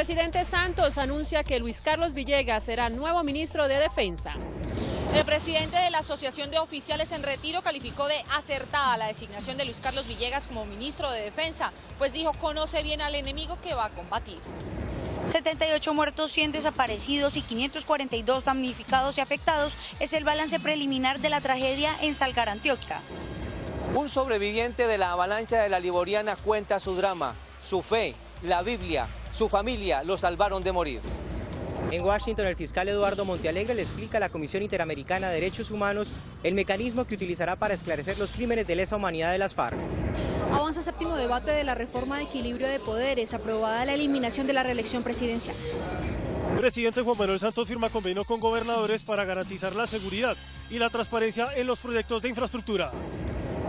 presidente Santos anuncia que Luis Carlos Villegas será nuevo ministro de Defensa. El presidente de la Asociación de Oficiales en Retiro calificó de acertada la designación de Luis Carlos Villegas como ministro de Defensa, pues dijo conoce bien al enemigo que va a combatir. 78 muertos, 100 desaparecidos y 542 damnificados y afectados es el balance preliminar de la tragedia en Salgar, Antioquia. Un sobreviviente de la avalancha de la Liboriana cuenta su drama, su fe, la Biblia, su familia lo salvaron de morir. En Washington, el fiscal Eduardo Montealegre le explica a la Comisión Interamericana de Derechos Humanos el mecanismo que utilizará para esclarecer los crímenes de lesa humanidad de las FARC. Avanza séptimo debate de la reforma de equilibrio de poderes, aprobada la eliminación de la reelección presidencial. El presidente Juan Manuel Santos firma convenio con gobernadores para garantizar la seguridad y la transparencia en los proyectos de infraestructura.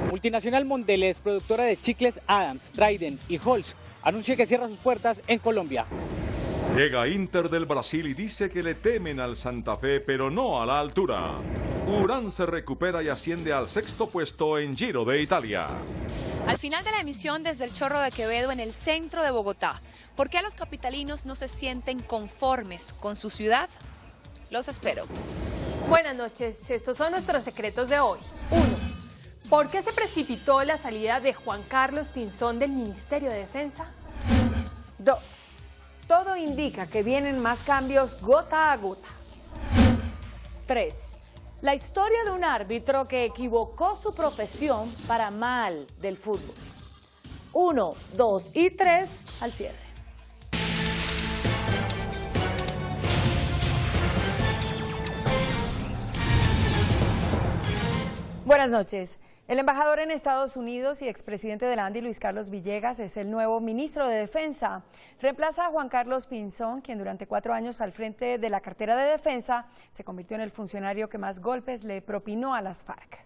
Multinacional Mondelez, productora de chicles Adams, Trident y Halls, anuncia que cierra sus puertas en Colombia. Llega Inter del Brasil y dice que le temen al Santa Fe, pero no a la altura. Urán se recupera y asciende al sexto puesto en Giro de Italia. Al final de la emisión desde el Chorro de Quevedo en el centro de Bogotá, ¿por qué los capitalinos no se sienten conformes con su ciudad? Los espero. Buenas noches, estos son nuestros secretos de hoy. 1. ¿Por qué se precipitó la salida de Juan Carlos Pinzón del Ministerio de Defensa? 2. Todo indica que vienen más cambios gota a gota. 3. La historia de un árbitro que equivocó su profesión para mal del fútbol. 1, 2 y 3 al cierre. Buenas noches. El embajador en Estados Unidos y expresidente de la ANDI, Luis Carlos Villegas, es el nuevo ministro de Defensa. Reemplaza a Juan Carlos Pinzón, quien durante 4 años al frente de la cartera de Defensa se convirtió en el funcionario que más golpes le propinó a las FARC.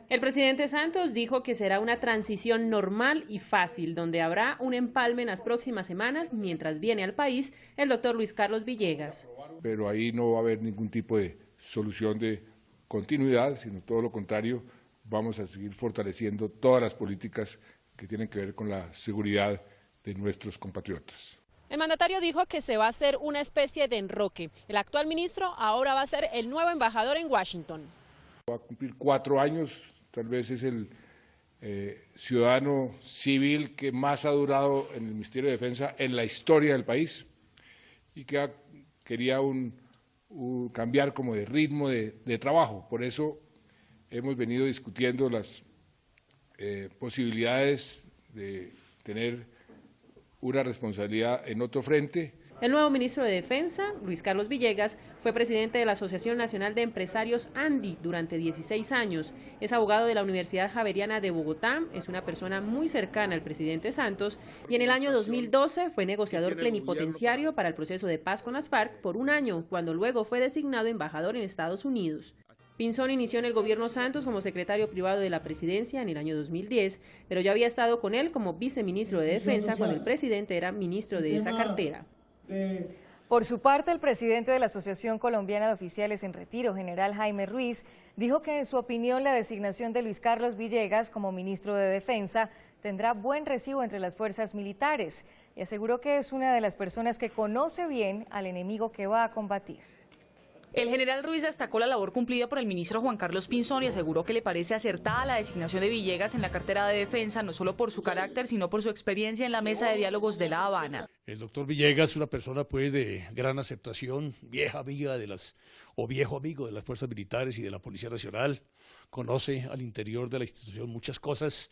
El presidente Santos dijo que será una transición normal y fácil, donde habrá un empalme en las próximas semanas, mientras viene al país el doctor Luis Carlos Villegas. Pero ahí no va a haber ningún tipo de solución de continuidad, sino todo lo contrario. Vamos a seguir fortaleciendo todas las políticas que tienen que ver con la seguridad de nuestros compatriotas. El mandatario dijo que se va a hacer una especie de enroque. El actual ministro ahora va a ser el nuevo embajador en Washington. Va a cumplir 4 años, tal vez es el ciudadano civil que más ha durado en el Ministerio de Defensa en la historia del país y que quería cambiar como de ritmo de trabajo. Por eso hemos venido discutiendo las posibilidades de tener una responsabilidad en otro frente. El nuevo ministro de Defensa, Luis Carlos Villegas, fue presidente de la Asociación Nacional de Empresarios ANDI durante 16 años. Es abogado de la Universidad Javeriana de Bogotá, es una persona muy cercana al presidente Santos y en el año 2012 fue negociador plenipotenciario para el proceso de paz con las FARC por 1 año, cuando luego fue designado embajador en Estados Unidos. Pinzón inició en el gobierno Santos como secretario privado de la presidencia en el año 2010, pero ya había estado con él como viceministro de Defensa cuando el presidente era ministro de esa cartera. Por su parte, el presidente de la Asociación Colombiana de Oficiales en Retiro, general Jaime Ruiz, dijo que en su opinión la designación de Luis Carlos Villegas como ministro de Defensa tendrá buen recibo entre las fuerzas militares y aseguró que es una de las personas que conoce bien al enemigo que va a combatir. El general Ruiz destacó la labor cumplida por el ministro Juan Carlos Pinzón y aseguró que le parece acertada la designación de Villegas en la cartera de Defensa, no solo por su carácter, sino por su experiencia en la mesa de diálogos de La Habana. El doctor Villegas es una persona pues de gran aceptación, viejo amigo de las fuerzas militares y de la Policía Nacional, conoce al interior de la institución muchas cosas,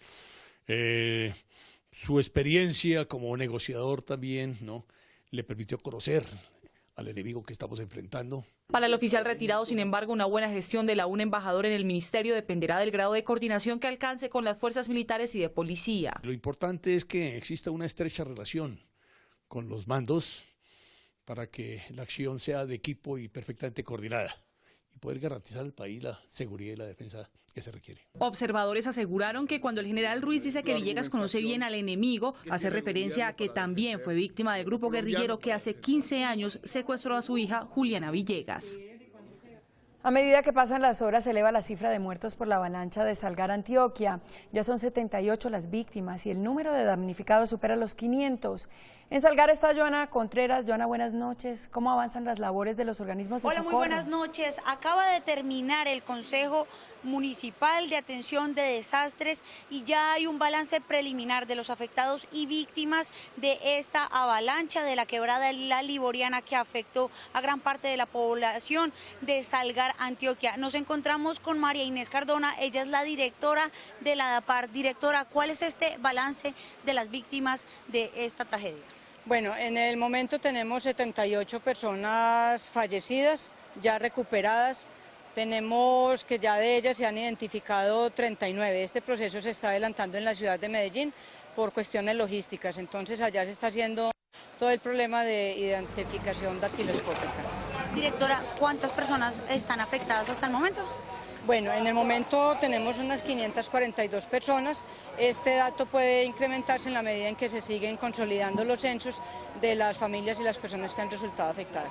su experiencia como negociador también, ¿no?, le permitió conocer al enemigo que estamos enfrentando. Para el oficial retirado, sin embargo, una buena gestión de un embajador en el ministerio dependerá del grado de coordinación que alcance con las fuerzas militares y de policía. Lo importante es que exista una estrecha relación con los mandos para que la acción sea de equipo y perfectamente coordinada y poder garantizar al país la seguridad y la defensa que se requiere. Observadores aseguraron que cuando el general Ruiz dice que Villegas conoce bien al enemigo, hace referencia a que también fue víctima del grupo guerrillero que hace 15 años secuestró a su hija Juliana Villegas. A medida que pasan las horas, se eleva la cifra de muertos por la avalancha de Salgar, Antioquia. Ya son 78 las víctimas y el número de damnificados supera los 500. En Salgar está Joana Contreras. Joana, buenas noches. ¿Cómo avanzan las labores de los organismos de socorro? Hola, muy buenas noches. Acaba de terminar el Consejo Municipal de Atención de Desastres y ya hay un balance preliminar de los afectados y víctimas de esta avalancha de la quebrada La Liboriana que afectó a gran parte de la población de Salgar, Antioquia. Nos encontramos con María Inés Cardona, ella es la directora de la DAPAR. Directora, ¿cuál es este balance de las víctimas de esta tragedia? Bueno, en el momento tenemos 78 personas fallecidas, ya recuperadas. Tenemos que ya de ellas se han identificado 39. Este proceso se está adelantando en la ciudad de Medellín por cuestiones logísticas. Entonces allá se está haciendo todo el problema de identificación dactiloscópica. Directora, ¿cuántas personas están afectadas hasta el momento? Bueno, en el momento tenemos unas 542 personas. Este dato puede incrementarse en la medida en que se siguen consolidando los censos de las familias y las personas que han resultado afectadas.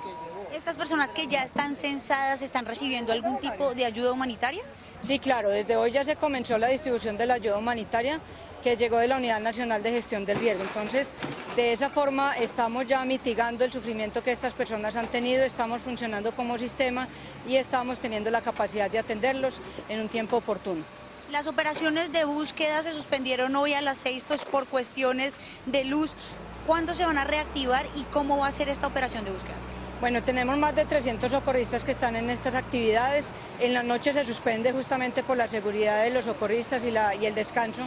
¿Estas personas que ya están censadas están recibiendo algún tipo de ayuda humanitaria? Sí, claro, desde hoy ya se comenzó la distribución de la ayuda humanitaria que llegó de la Unidad Nacional de Gestión del Riesgo. Entonces, de esa forma estamos ya mitigando el sufrimiento que estas personas han tenido, estamos funcionando como sistema y estamos teniendo la capacidad de atenderlos en un tiempo oportuno. Las operaciones de búsqueda se suspendieron hoy a las 6 pues, por cuestiones de luz. ¿Cuándo se van a reactivar y cómo va a ser esta operación de búsqueda? Bueno, tenemos más de 300 socorristas que están en estas actividades. En la noche se suspende justamente por la seguridad de los socorristas y el descanso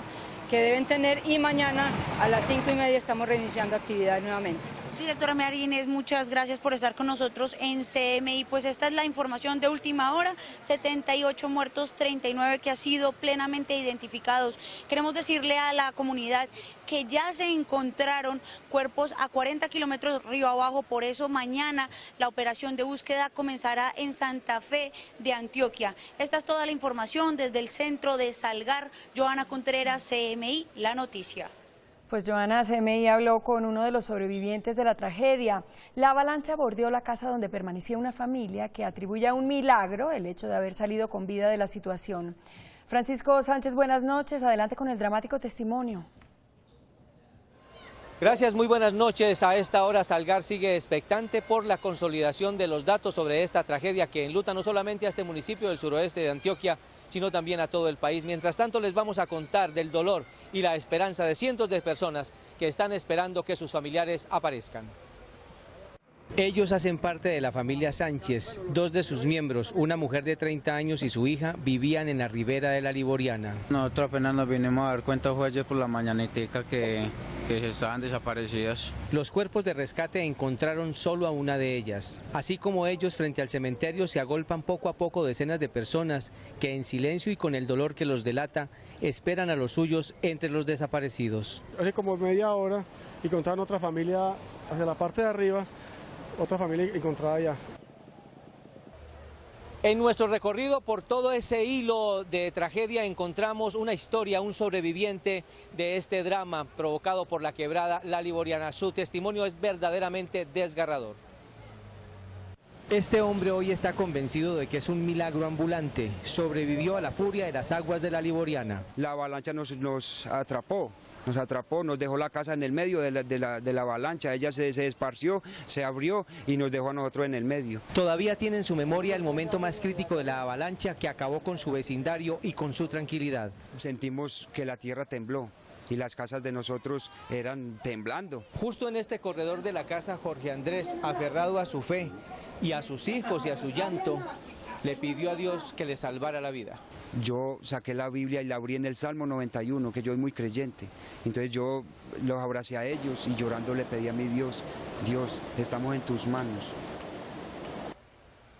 que deben tener, y mañana a las 5:30 estamos reiniciando actividad nuevamente. Directora María Inés, muchas gracias por estar con nosotros en CMI. Pues esta es la información de última hora, 78 muertos, 39 que han sido plenamente identificados. Queremos decirle a la comunidad que ya se encontraron cuerpos a 40 kilómetros río abajo, por eso mañana la operación de búsqueda comenzará en Santa Fe de Antioquia. Esta es toda la información desde el centro de Salgar. Joana Contreras, CMI, La Noticia. Pues Joana, CMI habló con uno de los sobrevivientes de la tragedia. La avalancha bordeó la casa donde permanecía una familia que atribuye a un milagro el hecho de haber salido con vida de la situación. Francisco Sánchez, buenas noches. Adelante con el dramático testimonio. Gracias, muy buenas noches. A esta hora Salgar sigue expectante por la consolidación de los datos sobre esta tragedia que enluta no solamente a este municipio del suroeste de Antioquia, sino también a todo el país. Mientras tanto, les vamos a contar del dolor y la esperanza de cientos de personas que están esperando que sus familiares aparezcan. Ellos hacen parte de la familia Sánchez. Dos de sus miembros, una mujer de 30 años y su hija, vivían en la ribera de la Liboriana. Nosotros apenas nos vinimos a dar cuenta fue ayer por la mañanetica que estaban desaparecidas. Los cuerpos de rescate encontraron solo a una de ellas. Así como ellos, frente al cementerio se agolpan poco a poco decenas de personas que en silencio y con el dolor que los delata, esperan a los suyos entre los desaparecidos. Hace como media hora encontraron otra familia hacia la parte de arriba, otra familia encontrada allá. En nuestro recorrido por todo ese hilo de tragedia encontramos una historia, un sobreviviente de este drama provocado por la quebrada La Liboriana. Su testimonio es verdaderamente desgarrador. Este hombre hoy está convencido de que es un milagro ambulante. Sobrevivió a la furia de las aguas de La Liboriana. La avalancha nos atrapó. Nos dejó la casa en el medio de la avalancha, ella se esparció, se abrió y nos dejó a nosotros en el medio. Todavía tiene en su memoria el momento más crítico de la avalancha que acabó con su vecindario y con su tranquilidad. Sentimos que la tierra tembló y las casas de nosotros eran temblando. Justo en este corredor de la casa, Jorge Andrés, aferrado a su fe y a sus hijos y a su llanto, le pidió a Dios que le salvara la vida. Yo saqué la Biblia y la abrí en el Salmo 91, que yo soy muy creyente. Entonces yo los abracé a ellos y llorando le pedí a mi Dios, Dios, estamos en tus manos.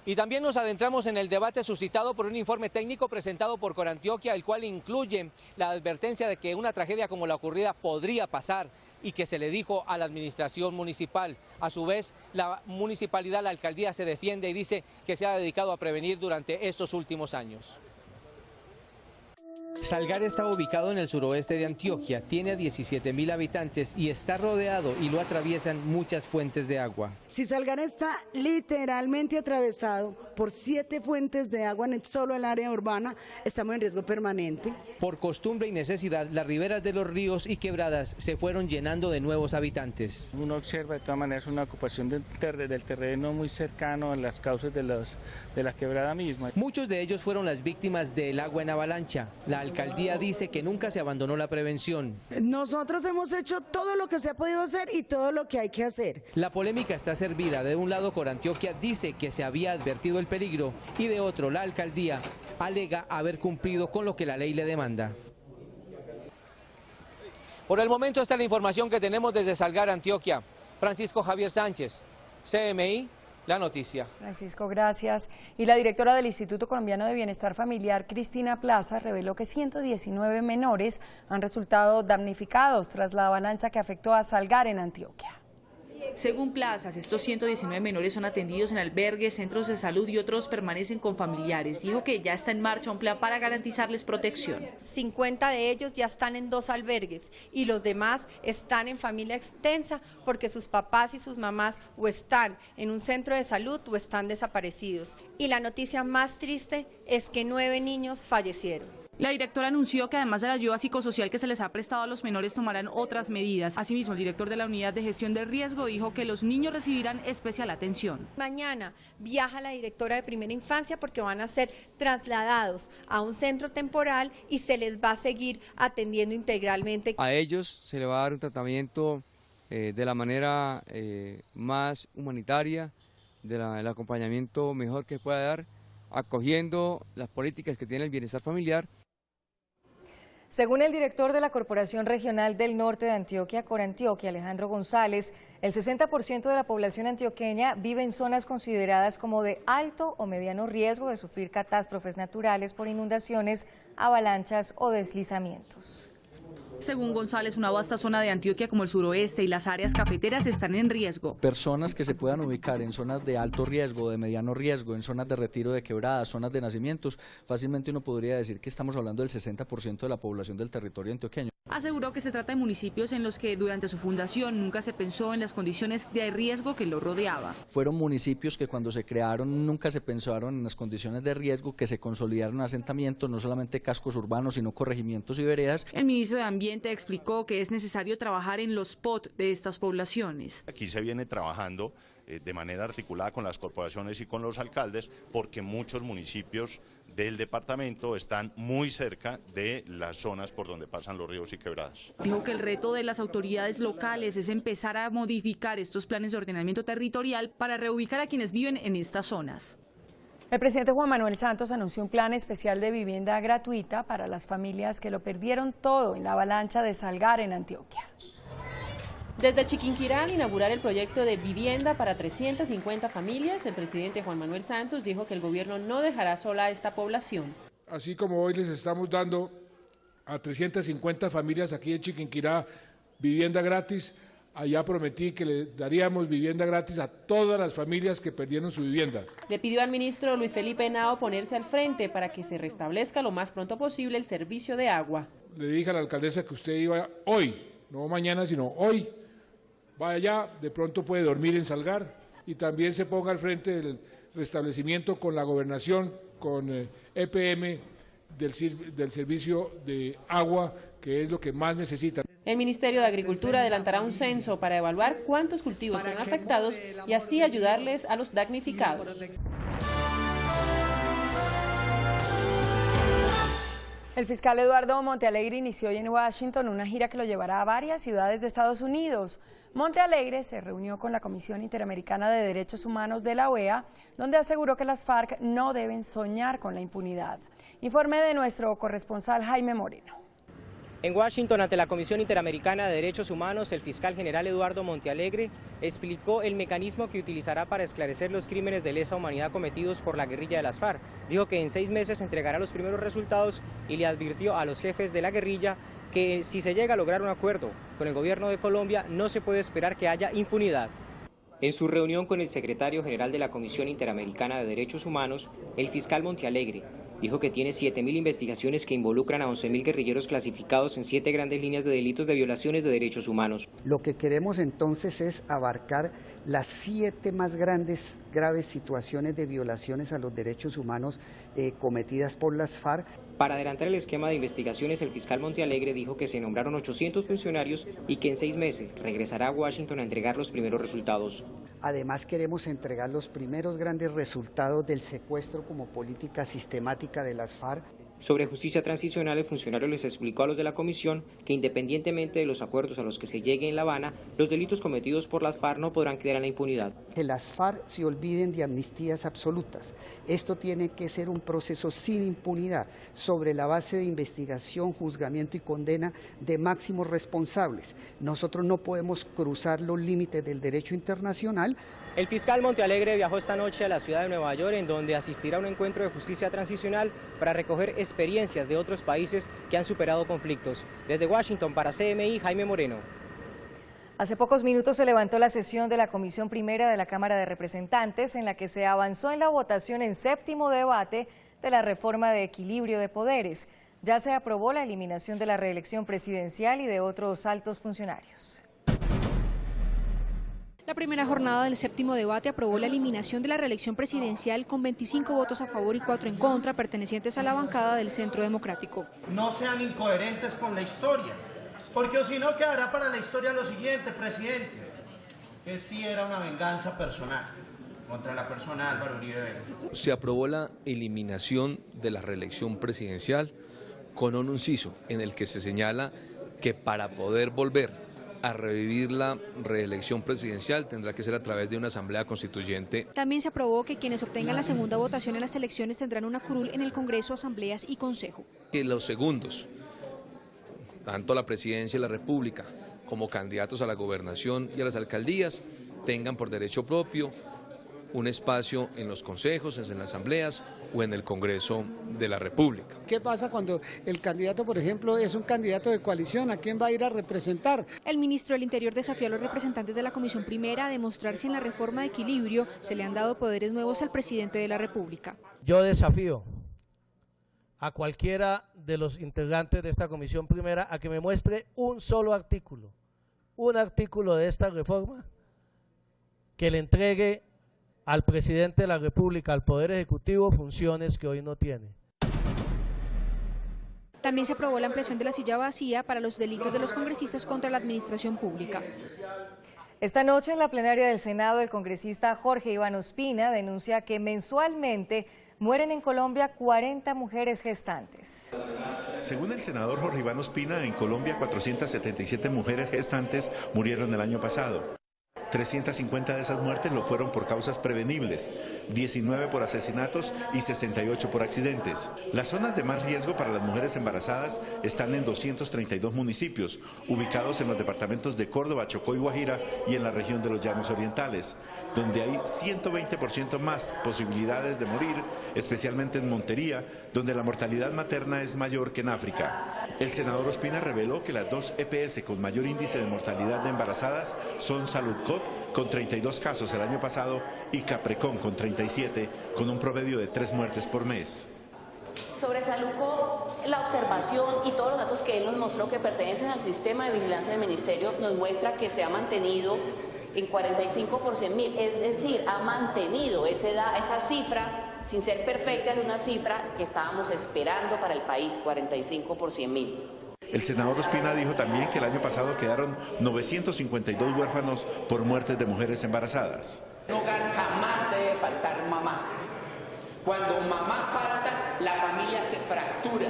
Y también nos adentramos en el debate suscitado por un informe técnico presentado por Corantioquia, el cual incluye la advertencia de que una tragedia como la ocurrida podría pasar y que se le dijo a la administración municipal. A su vez, la municipalidad, la alcaldía se defiende y dice que se ha dedicado a prevenir durante estos últimos años. Salgar está ubicado en el suroeste de Antioquia, tiene 17.000 habitantes y está rodeado y lo atraviesan muchas fuentes de agua. Si Salgar está literalmente atravesado por 7 fuentes de agua en solo el área urbana, estamos en riesgo permanente. Por costumbre y necesidad, las riberas de los ríos y quebradas se fueron llenando de nuevos habitantes. Uno observa de todas maneras una ocupación del terreno muy cercano a las causas de la quebrada misma. Muchos de ellos fueron las víctimas del agua en avalancha. La alcaldía dice que nunca se abandonó la prevención. Nosotros hemos hecho todo lo que se ha podido hacer y todo lo que hay que hacer. La polémica está servida. De un lado, Corantioquia dice que se había advertido el peligro y de otro, la alcaldía alega haber cumplido con lo que la ley le demanda. Por el momento esta es la información que tenemos desde Salgar, Antioquia. Francisco Javier Sánchez, CMI, La Noticia. Francisco, gracias. Y la directora del Instituto Colombiano de Bienestar Familiar, Cristina Plaza, reveló que 119 menores han resultado damnificados tras la avalancha que afectó a Salgar en Antioquia. Según Plazas, estos 119 menores son atendidos en albergues, centros de salud y otros permanecen con familiares. Dijo que ya está en marcha un plan para garantizarles protección. 50 de ellos ya están en 2 albergues y los demás están en familia extensa porque sus papás y sus mamás o están en un centro de salud o están desaparecidos. Y la noticia más triste es que 9 niños fallecieron. La directora anunció que además de la ayuda psicosocial que se les ha prestado a los menores tomarán otras medidas. Asimismo, el director de la Unidad de Gestión del Riesgo dijo que los niños recibirán especial atención. Mañana viaja la directora de Primera Infancia porque van a ser trasladados a un centro temporal y se les va a seguir atendiendo integralmente. A ellos se les va a dar un tratamiento de la manera más humanitaria, del acompañamiento mejor que pueda dar, acogiendo las políticas que tiene el bienestar familiar. Según el director de la Corporación Regional del Norte de Antioquia, Corantioquia, Alejandro González, el 60% de la población antioqueña vive en zonas consideradas como de alto o mediano riesgo de sufrir catástrofes naturales por inundaciones, avalanchas o deslizamientos. Según González, una vasta zona de Antioquia como el suroeste y las áreas cafeteras están en riesgo. Personas que se puedan ubicar en zonas de alto riesgo, de mediano riesgo, en zonas de retiro de quebradas, zonas de nacimientos, fácilmente uno podría decir que estamos hablando del 60% de la población del territorio antioqueño. Aseguró que se trata de municipios en los que durante su fundación nunca se pensó en las condiciones de riesgo que los rodeaba. Fueron municipios que cuando se crearon nunca se pensaron en las condiciones de riesgo, que se consolidaron asentamientos, no solamente cascos urbanos, sino corregimientos y veredas. El ministro de Ambiente explicó que es necesario trabajar en los POT de estas poblaciones. Aquí se viene trabajando de manera articulada con las corporaciones y con los alcaldes, porque muchos municipios del departamento están muy cerca de las zonas por donde pasan los ríos y quebradas. Dijo que el reto de las autoridades locales es empezar a modificar estos planes de ordenamiento territorial para reubicar a quienes viven en estas zonas. El presidente Juan Manuel Santos anunció un plan especial de vivienda gratuita para las familias que lo perdieron todo en la avalancha de Salgar en Antioquia. Desde Chiquinquirá, al inaugurar el proyecto de vivienda para 350 familias, el presidente Juan Manuel Santos dijo que el gobierno no dejará sola a esta población. Así como hoy les estamos dando a 350 familias aquí en Chiquinquirá vivienda gratis, allá prometí que le daríamos vivienda gratis a todas las familias que perdieron su vivienda. Le pidió al ministro Luis Felipe Henao ponerse al frente para que se restablezca lo más pronto posible el servicio de agua. Le dije a la alcaldesa que usted iba hoy, no mañana, sino hoy. Vaya allá, de pronto puede dormir en Salgar y también se ponga al frente del restablecimiento con la gobernación, con EPM del servicio de agua, que es lo que más necesitan. El Ministerio de Agricultura adelantará un censo para evaluar cuántos cultivos fueron afectados y así ayudarles a los damnificados. El fiscal Eduardo Montealegre inició hoy en Washington una gira que lo llevará a varias ciudades de Estados Unidos. Montealegre se reunió con la Comisión Interamericana de Derechos Humanos de la OEA, donde aseguró que las FARC no deben soñar con la impunidad. Informe de nuestro corresponsal Jaime Moreno. En Washington, ante la Comisión Interamericana de Derechos Humanos, el fiscal general Eduardo Montealegre explicó el mecanismo que utilizará para esclarecer los crímenes de lesa humanidad cometidos por la guerrilla de las FARC. Dijo que en 6 meses entregará los primeros resultados y le advirtió a los jefes de la guerrilla que si se llega a lograr un acuerdo con el gobierno de Colombia, no se puede esperar que haya impunidad. En su reunión con el secretario general de la Comisión Interamericana de Derechos Humanos, el fiscal Montealegre dijo que tiene 7.000 investigaciones que involucran a 11.000 guerrilleros clasificados en 7 grandes líneas de delitos de violaciones de derechos humanos. Lo que queremos entonces es abarcar las 7 más graves situaciones de violaciones a los derechos humanos cometidas por las FARC. Para adelantar el esquema de investigaciones, el fiscal Montealegre dijo que se nombraron 800 funcionarios y que en 6 meses regresará a Washington a entregar los primeros resultados. Además, queremos entregar los primeros grandes resultados del secuestro como política sistemática de las FARC. Sobre justicia transicional, el funcionario les explicó a los de la comisión que independientemente de los acuerdos a los que se llegue en La Habana, los delitos cometidos por las FARC no podrán quedar en la impunidad. Que las FARC se olviden de amnistías absolutas. Esto tiene que ser un proceso sin impunidad, sobre la base de investigación, juzgamiento y condena de máximos responsables. Nosotros no podemos cruzar los límites del derecho internacional. El fiscal Montealegre viajó esta noche a la ciudad de Nueva York, en donde asistirá a un encuentro de justicia transicional para recoger experiencias de otros países que han superado conflictos. Desde Washington para CMI, Jaime Moreno. Hace pocos minutos se levantó la sesión de la Comisión Primera de la Cámara de Representantes, en la que se avanzó en la votación en 7º debate de la reforma de equilibrio de poderes. Ya se aprobó la eliminación de la reelección presidencial y de otros altos funcionarios. La primera jornada del 7º debate aprobó la eliminación de la reelección presidencial con 25 votos a favor y 4 en contra, pertenecientes a la bancada del Centro Democrático. No sean incoherentes con la historia, porque si no quedará para la historia lo siguiente, presidente, que sí era una venganza personal contra la persona Álvaro Uribe Vélez. Se aprobó la eliminación de la reelección presidencial con un inciso en el que se señala que para poder volver a revivir la reelección presidencial tendrá que ser a través de una asamblea constituyente. También se aprobó que quienes obtengan la segunda votación en las elecciones tendrán una curul en el Congreso, asambleas y Consejo. Que los segundos, tanto a la presidencia de la República como candidatos a la gobernación y a las alcaldías, tengan por derecho propio un espacio en los consejos, en las asambleas o en el Congreso de la República. ¿Qué pasa cuando el candidato, por ejemplo, es un candidato de coalición? ¿A quién va a ir a representar? El ministro del Interior desafió a los representantes de la Comisión Primera a demostrar si en la reforma de equilibrio se le han dado poderes nuevos al presidente de la República. Yo desafío a cualquiera de los integrantes de esta Comisión Primera a que me muestre un solo artículo, de esta reforma que le entregue al presidente de la República, al Poder Ejecutivo, funciones que hoy no tiene. También se aprobó la ampliación de la silla vacía para los delitos de los congresistas contra la administración pública. Esta noche en la plenaria del Senado, el congresista Jorge Iván Ospina denuncia que mensualmente mueren en Colombia 40 mujeres gestantes. Según el senador Jorge Iván Ospina, en Colombia 477 mujeres gestantes murieron el año pasado. 350 de esas muertes lo fueron por causas prevenibles, 19 por asesinatos y 68 por accidentes. Las zonas de más riesgo para las mujeres embarazadas están en 232 municipios, ubicados en los departamentos de Córdoba, Chocó y Guajira y en la región de los Llanos Orientales, donde hay 120% más posibilidades de morir, especialmente en Montería, donde la mortalidad materna es mayor que en África. El senador Ospina reveló que las 2 EPS con mayor índice de mortalidad de embarazadas son Saludcop, con 32 casos el año pasado, y Caprecon, con 37, con un promedio de 3 muertes por mes. Sobre Saludcop, la observación y todos los datos que él nos mostró que pertenecen al sistema de vigilancia del Ministerio nos muestra que se ha mantenido en 45 por 100.000, es decir, ha mantenido esa cifra, sin ser perfecta, es una cifra que estábamos esperando para el país, 45 por 100.000. El senador Ospina dijo también que el año pasado quedaron 952 huérfanos por muertes de mujeres embarazadas. En hogar jamás debe faltar mamá. Cuando mamá falta, la familia se fractura.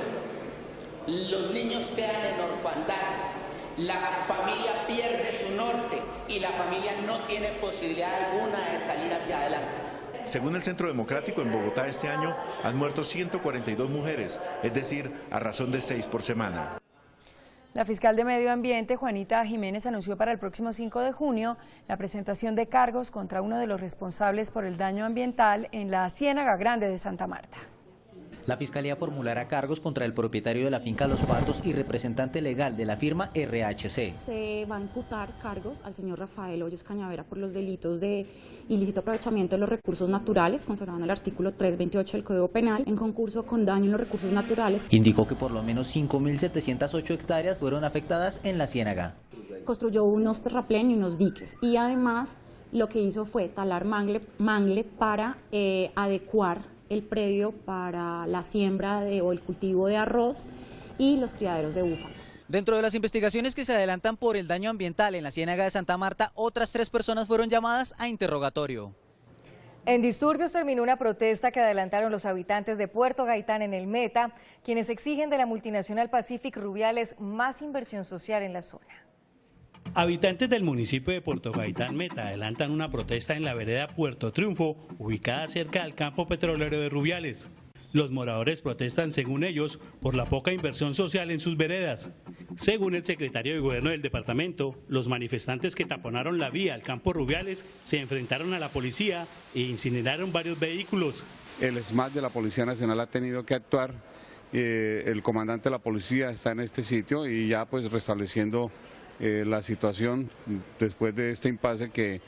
Los niños quedan en orfandad. La familia pierde su norte y la familia no tiene posibilidad alguna de salir hacia adelante. Según el Centro Democrático, en Bogotá este año han muerto 142 mujeres, es decir, a razón de 6 por semana. La fiscal de Medio Ambiente, Juanita Jiménez, anunció para el próximo 5 de junio la presentación de cargos contra uno de los responsables por el daño ambiental en la Ciénaga Grande de Santa Marta. La Fiscalía formulará cargos contra el propietario de la finca Los Patos y representante legal de la firma RHC. Se va a imputar cargos al señor Rafael Hoyos Cañavera por los delitos de ilícito aprovechamiento de los recursos naturales, consagrado en el artículo 328 del Código Penal, en concurso con daño en los recursos naturales. Indicó que por lo menos 5.708 hectáreas fueron afectadas en la ciénaga. Construyó unos terraplenes y unos diques y además lo que hizo fue talar mangle para adecuar el predio para la siembra o el cultivo de arroz y los criaderos de búfalos. Dentro de las investigaciones que se adelantan por el daño ambiental en la ciénaga de Santa Marta, otras 3 personas fueron llamadas a interrogatorio. En disturbios terminó una protesta que adelantaron los habitantes de Puerto Gaitán en el Meta, quienes exigen de la multinacional Pacific Rubiales más inversión social en la zona. Habitantes del municipio de Puerto Gaitán Meta adelantan una protesta en la vereda Puerto Triunfo, ubicada cerca del campo petrolero de Rubiales. Los moradores protestan, según ellos, por la poca inversión social en sus veredas. Según el secretario de Gobierno del departamento, los manifestantes que taponaron la vía al campo Rubiales se enfrentaron a la policía e incineraron varios vehículos. El SMAT de la Policía Nacional ha tenido que actuar, el comandante de la policía está en este sitio y ya pues restableciendo la situación después de este impasse que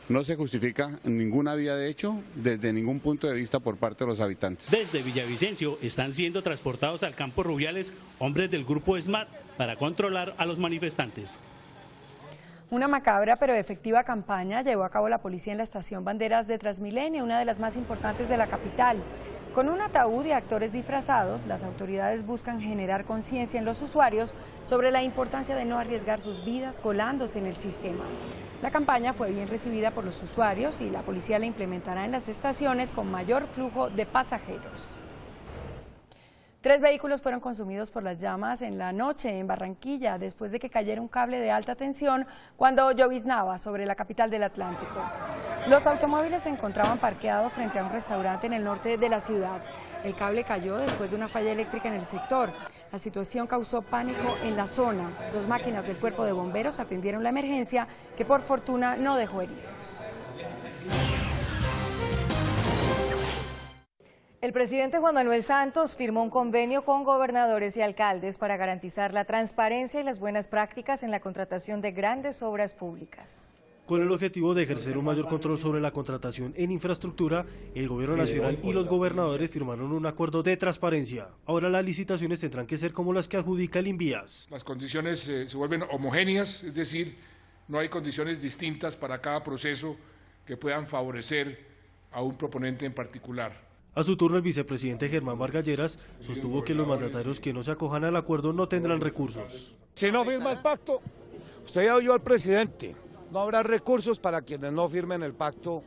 no se justifica en ninguna vía de hecho desde ningún punto de vista por parte de los habitantes. Desde Villavicencio están siendo transportados al campo Rubiales hombres del grupo SMAT para controlar a los manifestantes. Una macabra pero efectiva campaña llevó a cabo la policía en la estación Banderas de Transmilenio, una de las más importantes de la capital. Con un ataúd y actores disfrazados, las autoridades buscan generar conciencia en los usuarios sobre la importancia de no arriesgar sus vidas colándose en el sistema. La campaña fue bien recibida por los usuarios y la policía la implementará en las estaciones con mayor flujo de pasajeros. 3 vehículos fueron consumidos por las llamas en la noche en Barranquilla después de que cayera un cable de alta tensión cuando lloviznaba sobre la capital del Atlántico. Los automóviles se encontraban parqueados frente a un restaurante en el norte de la ciudad. El cable cayó después de una falla eléctrica en el sector. La situación causó pánico en la zona. 2 máquinas del cuerpo de bomberos atendieron la emergencia, que por fortuna no dejó heridos. El presidente Juan Manuel Santos firmó un convenio con gobernadores y alcaldes para garantizar la transparencia y las buenas prácticas en la contratación de grandes obras públicas. Con el objetivo de ejercer un mayor control sobre la contratación en infraestructura, el Gobierno Nacional y los gobernadores firmaron un acuerdo de transparencia. Ahora las licitaciones tendrán que ser como las que adjudica el INVIAS. Las condiciones se vuelven homogéneas, es decir, no hay condiciones distintas para cada proceso que puedan favorecer a un proponente en particular. A su turno, el vicepresidente Germán Vargas Lleras sostuvo que los mandatarios que no se acojan al acuerdo no tendrán recursos. Si no firma el pacto, usted ya oyó al presidente, no habrá recursos para quienes no firmen el pacto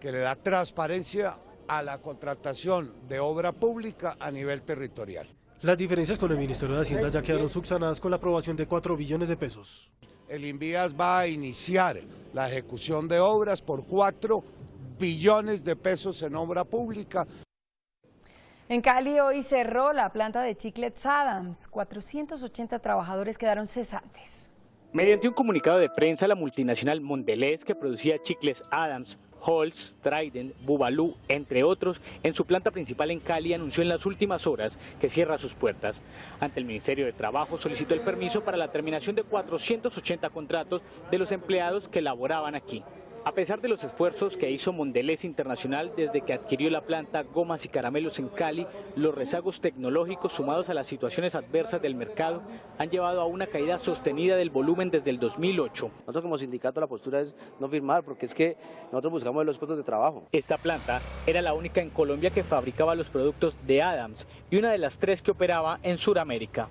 que le da transparencia a la contratación de obra pública a nivel territorial. Las diferencias con el Ministerio de Hacienda ya quedaron subsanadas con la aprobación de 4 billones de pesos. El INVIAS va a iniciar la ejecución de obras por 4 billones de pesos en obra pública. En Cali hoy cerró la planta de chiclets Adams. 480 trabajadores quedaron cesantes. Mediante un comunicado de prensa, la multinacional Mondelez, que producía chicles Adams, Halls, Trident, Bubalú, entre otros, en su planta principal en Cali, anunció en las últimas horas que cierra sus puertas. Ante el Ministerio de Trabajo solicitó el permiso para la terminación de 480 contratos de los empleados que laboraban aquí. A pesar de los esfuerzos que hizo Mondelez Internacional desde que adquirió la planta Gomas y Caramelos en Cali, los rezagos tecnológicos sumados a las situaciones adversas del mercado han llevado a una caída sostenida del volumen desde el 2008. Nosotros como sindicato la postura es no firmar porque es que nosotros buscamos los puestos de trabajo. Esta planta era la única en Colombia que fabricaba los productos de Adams y una de las 3 que operaba en Sudamérica.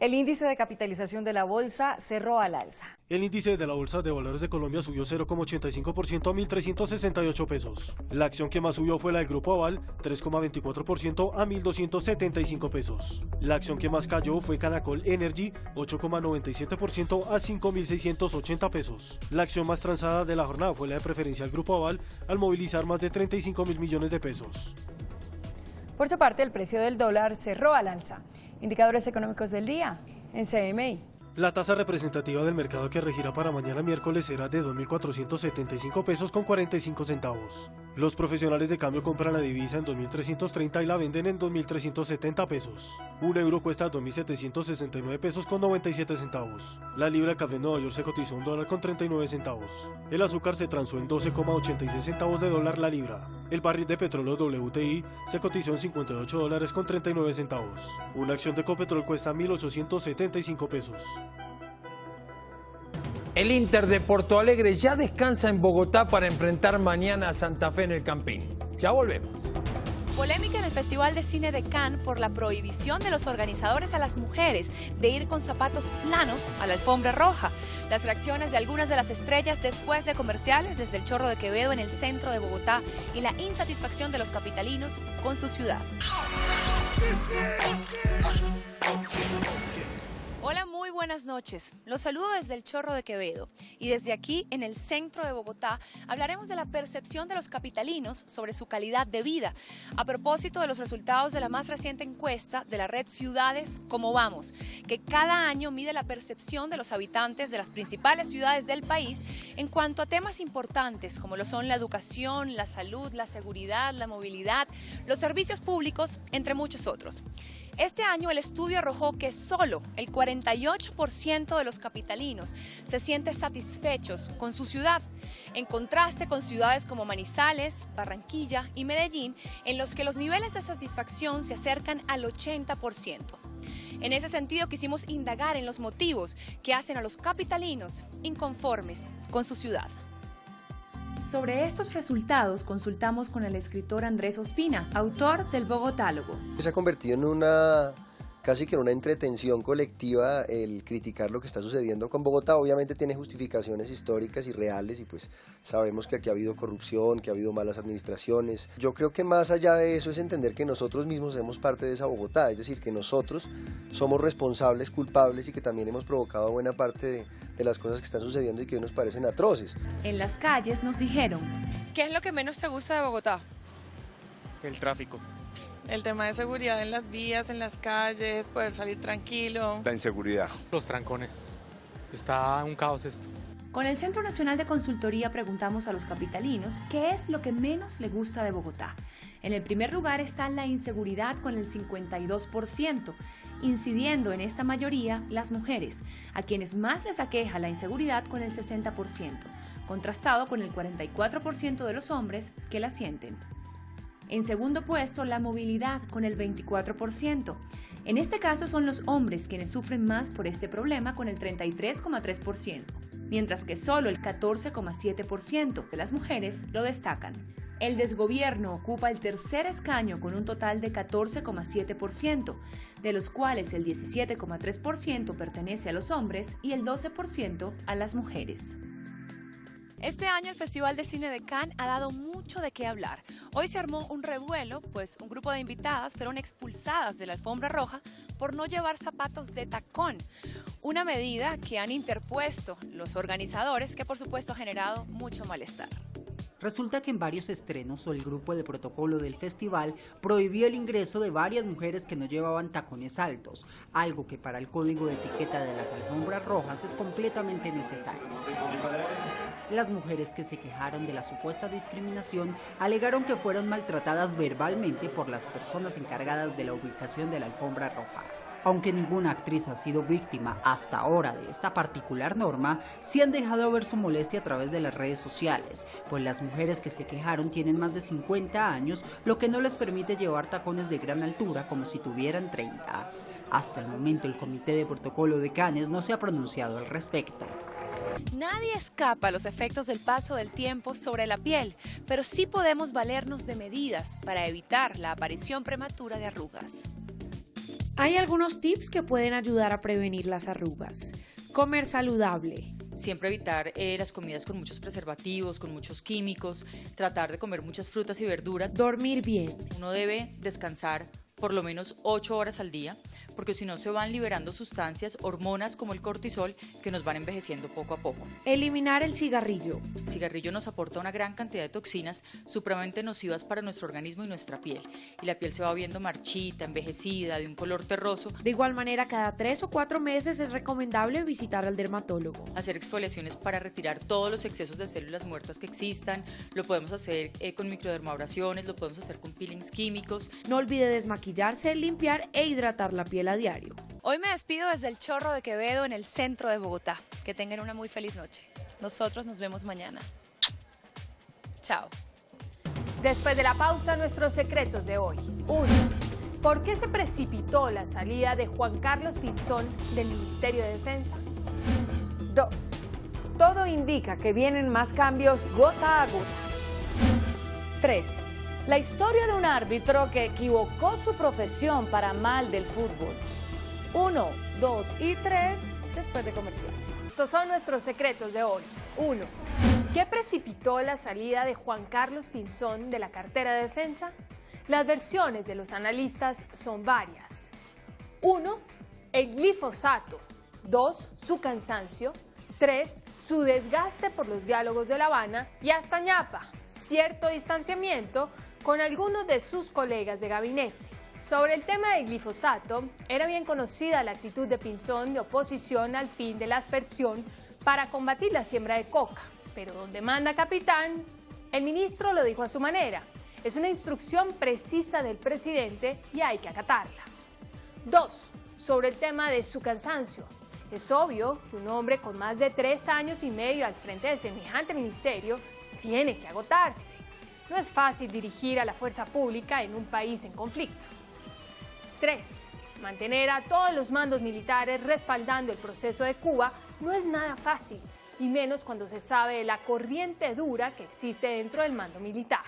El índice de capitalización de la bolsa cerró al alza. El índice de la Bolsa de Valores de Colombia subió 0,85% a 1.368 pesos. La acción que más subió fue la del Grupo Aval, 3,24% a 1.275 pesos. La acción que más cayó fue Canacol Energy, 8,97% a 5.680 pesos. La acción más transada de la jornada fue la de Preferencial Grupo Aval, al movilizar más de 35.000 millones de pesos. Por su parte, el precio del dólar cerró al alza. Indicadores económicos del día en CMI. La tasa representativa del mercado que regirá para mañana miércoles será de 2.475 pesos con 45 centavos. Los profesionales de cambio compran la divisa en 2.330 y la venden en 2.370 pesos. Un euro cuesta 2.769 pesos con 97 centavos. La libra de café en Nueva York se cotizó $1 con 39 centavos. El azúcar se transó en 12,86 centavos de dólar la libra. El barril de petróleo WTI se cotizó en $58 con 39 centavos. Una acción de Ecopetrol cuesta 1.875 pesos. El Inter de Porto Alegre ya descansa en Bogotá para enfrentar mañana a Santa Fe en el Campín. Ya volvemos. Polémica en el Festival de Cine de Cannes por la prohibición de los organizadores a las mujeres de ir con zapatos planos a la alfombra roja. Las reacciones de algunas de las estrellas después de comerciales desde el Chorro de Quevedo en el centro de Bogotá y la insatisfacción de los capitalinos con su ciudad. Hola, muy buenas noches. Los saludo desde el Chorro de Quevedo y desde aquí, en el centro de Bogotá, hablaremos de la percepción de los capitalinos sobre su calidad de vida, a propósito de los resultados de la más reciente encuesta de la red Ciudades Como Vamos, que cada año mide la percepción de los habitantes de las principales ciudades del país en cuanto a temas importantes como lo son la educación, la salud, la seguridad, la movilidad, los servicios públicos, entre muchos otros. Este año el estudio arrojó que solo el 48% de los capitalinos se siente satisfechos con su ciudad, en contraste con ciudades como Manizales, Barranquilla y Medellín, en los que los niveles de satisfacción se acercan al 80%. En ese sentido quisimos indagar en los motivos que hacen a los capitalinos inconformes con su ciudad. Sobre estos resultados consultamos con el escritor Andrés Ospina, autor del Bogotálogo. Se ha convertido en casi que en una entretención colectiva el criticar lo que está sucediendo con Bogotá. Obviamente tiene justificaciones históricas y reales y pues sabemos que aquí ha habido corrupción, que ha habido malas administraciones. Yo creo que más allá de eso es entender que nosotros mismos somos parte de esa Bogotá, es decir, que nosotros somos responsables, culpables y que también hemos provocado buena parte de las cosas que están sucediendo y que hoy nos parecen atroces. En las calles nos dijeron: ¿qué es lo que menos te gusta de Bogotá? El tráfico. El tema de seguridad en las vías, en las calles, poder salir tranquilo. La inseguridad. Los trancones. Está un caos esto. Con el Centro Nacional de Consultoría preguntamos a los capitalinos qué es lo que menos le gusta de Bogotá. En el primer lugar está la inseguridad con el 52%, incidiendo en esta mayoría las mujeres, a quienes más les aqueja la inseguridad con el 60%, contrastado con el 44% de los hombres que la sienten. En segundo puesto, la movilidad con el 24%. En este caso son los hombres quienes sufren más por este problema con el 33,3%, mientras que solo el 14,7% de las mujeres lo destacan. El desgobierno ocupa el tercer escaño con un total de 14,7%, de los cuales el 17,3% pertenece a los hombres y el 12% a las mujeres. Este año el Festival de Cine de Cannes ha dado mucho de qué hablar. Hoy se armó un revuelo, pues un grupo de invitadas fueron expulsadas de la alfombra roja por no llevar zapatos de tacón, una medida que han interpuesto los organizadores que por supuesto ha generado mucho malestar. Resulta que en varios estrenos el grupo de protocolo del festival prohibió el ingreso de varias mujeres que no llevaban tacones altos, algo que para el código de etiqueta de las alfombras rojas es completamente necesario. Las mujeres que se quejaron de la supuesta discriminación alegaron que fueron maltratadas verbalmente por las personas encargadas de la ubicación de la alfombra roja. Aunque ninguna actriz ha sido víctima hasta ahora de esta particular norma, sí han dejado ver su molestia a través de las redes sociales, pues las mujeres que se quejaron tienen más de 50 años, lo que no les permite llevar tacones de gran altura como si tuvieran 30. Hasta el momento el Comité de Protocolo de Cannes no se ha pronunciado al respecto. Nadie escapa a los efectos del paso del tiempo sobre la piel, pero sí podemos valernos de medidas para evitar la aparición prematura de arrugas. Hay algunos tips que pueden ayudar a prevenir las arrugas. Comer saludable. Siempre evitar las comidas con muchos preservativos, con muchos químicos, tratar de comer muchas frutas y verduras. Dormir bien. Uno debe descansar por lo menos 8 horas al día, porque si no se van liberando sustancias, hormonas como el cortisol, que nos van envejeciendo poco a poco. Eliminar el cigarrillo. El cigarrillo nos aporta una gran cantidad de toxinas supremamente nocivas para nuestro organismo y nuestra piel, y la piel se va viendo marchita, envejecida, de un color terroso. De igual manera, cada 3 o 4 meses es recomendable visitar al dermatólogo. Hacer exfoliaciones para retirar todos los excesos de células muertas que existan, lo podemos hacer con microdermabrasiones, lo podemos hacer con peelings químicos. No olvide desmaquillarse, limpiar e hidratar la piel a diario. Hoy me despido desde el Chorro de Quevedo en el centro de Bogotá. Que tengan una muy feliz noche. Nosotros nos vemos mañana. Chao. Después de la pausa, nuestros secretos de hoy. 1. ¿Por qué se precipitó la salida de Juan Carlos Pinzón del Ministerio de Defensa? 2. Todo indica que vienen más cambios gota a gota. 3. La historia de un árbitro que equivocó su profesión para mal del fútbol. 1, 2 y 3, después de comerciales. Estos son nuestros secretos de hoy. 1. ¿Qué precipitó la salida de Juan Carlos Pinzón de la cartera de defensa? Las versiones de los analistas son varias. 1. El glifosato. 2. Su cansancio. 3. Su desgaste por los diálogos de La Habana. Y hasta ñapa, cierto distanciamiento con algunos de sus colegas de gabinete. Sobre el tema del glifosato, era bien conocida la actitud de Pinzón de oposición al fin de la aspersión para combatir la siembra de coca. Pero donde manda capitán, el ministro lo dijo a su manera. Es una instrucción precisa del presidente y hay que acatarla. 2. Sobre el tema de su cansancio. Es obvio que un hombre con más de 3 años y medio al frente de semejante ministerio tiene que agotarse. No es fácil dirigir a la fuerza pública en un país en conflicto. 3. Mantener a todos los mandos militares respaldando el proceso de Cuba no es nada fácil, y menos cuando se sabe de la corriente dura que existe dentro del mando militar.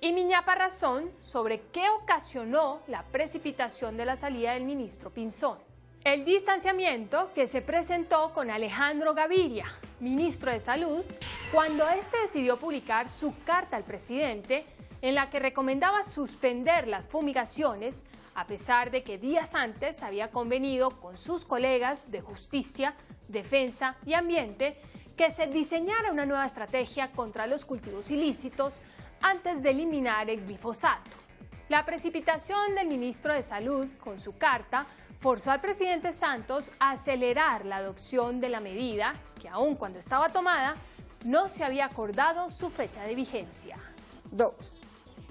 Y mi ñapa razón sobre qué ocasionó la precipitación de la salida del ministro Pinzón. El distanciamiento que se presentó con Alejandro Gaviria, ministro de Salud, cuando éste decidió publicar su carta al presidente en la que recomendaba suspender las fumigaciones, a pesar de que días antes había convenido con sus colegas de Justicia, Defensa y Ambiente que se diseñara una nueva estrategia contra los cultivos ilícitos antes de eliminar el glifosato. La precipitación del ministro de Salud con su carta forzó al presidente Santos a acelerar la adopción de la medida que, aun cuando estaba tomada, no se había acordado su fecha de vigencia. 2.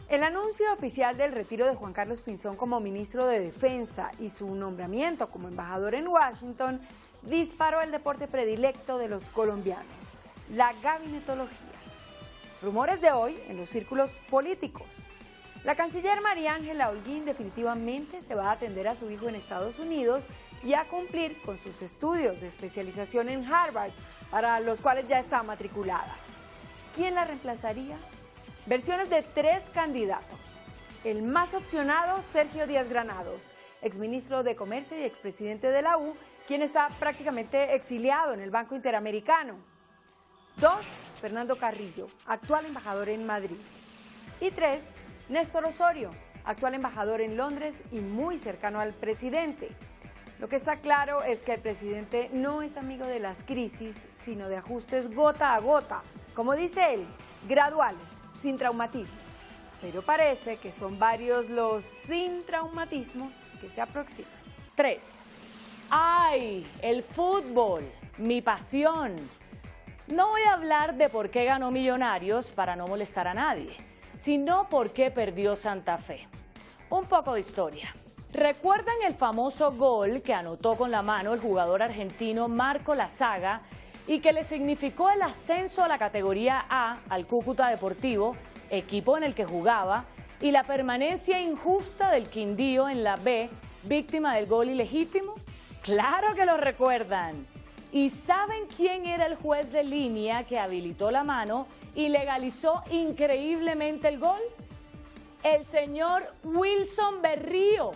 El anuncio oficial del retiro de Juan Carlos Pinzón como ministro de Defensa y su nombramiento como embajador en Washington disparó el deporte predilecto de los colombianos, la gabinetología. Rumores de hoy en los círculos políticos. La canciller María Ángela Holguín definitivamente se va a atender a su hijo en Estados Unidos y a cumplir con sus estudios de especialización en Harvard, para los cuales ya está matriculada. ¿Quién la reemplazaría? Versiones de 3 candidatos. El más opcionado, Sergio Díaz Granados, exministro de Comercio y expresidente de la U, quien está prácticamente exiliado en el Banco Interamericano. 2. Fernando Carrillo, actual embajador en Madrid. Y 3. Néstor Osorio, actual embajador en Londres y muy cercano al presidente. Lo que está claro es que el presidente no es amigo de las crisis, sino de ajustes gota a gota, como dice él, graduales, sin traumatismos. Pero parece que son varios los sin traumatismos que se aproximan. 3. ¡Ay! El fútbol, mi pasión. No voy a hablar de por qué ganó Millonarios para no molestar a nadie, sino por qué perdió Santa Fe. Un poco de historia. ¿Recuerdan el famoso gol que anotó con la mano el jugador argentino Marco Lazaga y que le significó el ascenso a la categoría A al Cúcuta Deportivo, equipo en el que jugaba, y la permanencia injusta del Quindío en la B, víctima del gol ilegítimo? ¡Claro que lo recuerdan! ¿Y saben quién era el juez de línea que habilitó la mano y legalizó increíblemente el gol? El señor Wilson Berrío.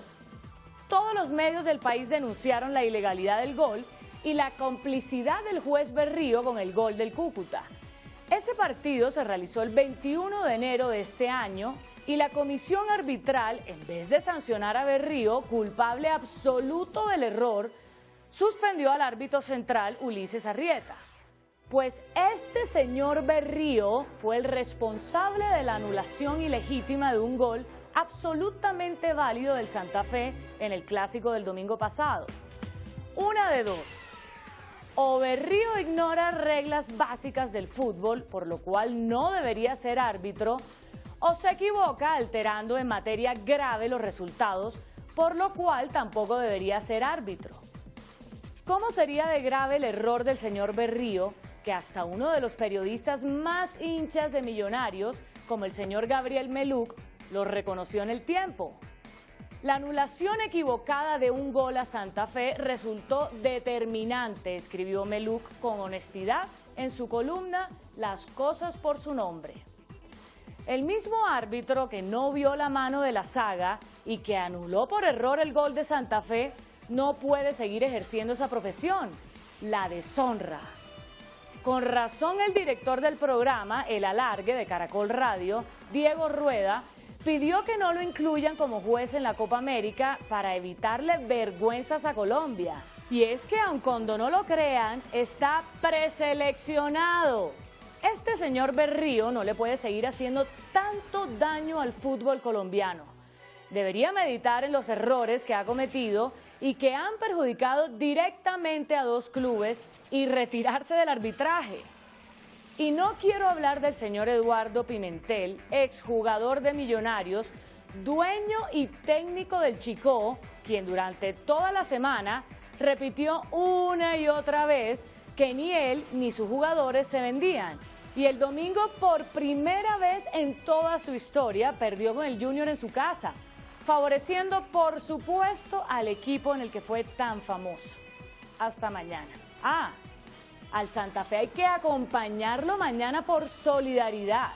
Todos los medios del país denunciaron la ilegalidad del gol y la complicidad del juez Berrío con el gol del Cúcuta. Ese partido se realizó el 21 de enero de este año Y la comisión arbitral, en vez de sancionar a Berrío, culpable absoluto del error, suspendió al árbitro central Ulises Arrieta. Pues este señor Berrío fue el responsable de la anulación ilegítima de un gol absolutamente válido del Santa Fe en el clásico del domingo pasado. Una de dos: o Berrío ignora reglas básicas del fútbol, por lo cual no debería ser árbitro, o se equivoca alterando en materia grave los resultados, por lo cual tampoco debería ser árbitro. ¿Cómo sería de grave el error del señor Berrío, que hasta uno de los periodistas más hinchas de Millonarios, como el señor Gabriel Meluc, lo reconoció en el tiempo? La anulación equivocada de un gol a Santa Fe resultó determinante, escribió Meluc con honestidad en su columna Las cosas por su nombre. El mismo árbitro que no vio la mano de la saga y que anuló por error el gol de Santa Fe no puede seguir ejerciendo esa profesión, la deshonra. Con razón, el director del programa El Alargue de Caracol Radio, Diego Rueda, pidió que no lo incluyan como juez en la Copa América para evitarle vergüenzas a Colombia. Y es que, aun cuando no lo crean, está preseleccionado. Este señor Berrío no le puede seguir haciendo tanto daño al fútbol colombiano. Debería meditar en los errores que ha cometido y que han perjudicado directamente a dos clubes y retirarse del arbitraje. Y no quiero hablar del señor Eduardo Pimentel, exjugador de Millonarios, dueño y técnico del Chicó, quien durante toda la semana repitió una y otra vez que ni él ni sus jugadores se vendían. Y el domingo, por primera vez en toda su historia, perdió con el Junior en su casa, favoreciendo, por supuesto, al equipo en el que fue tan famoso. Hasta mañana. Al Santa Fe hay que acompañarlo mañana por solidaridad,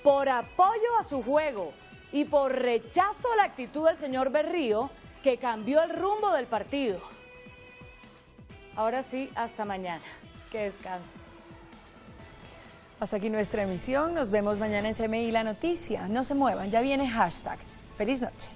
por apoyo a su juego y por rechazo a la actitud del señor Berrío, que cambió el rumbo del partido. Ahora sí, hasta mañana. Que descanse. Hasta aquí nuestra emisión. Nos vemos mañana en CMI La Noticia. No se muevan, ya viene hashtag. ¡Feliz noche!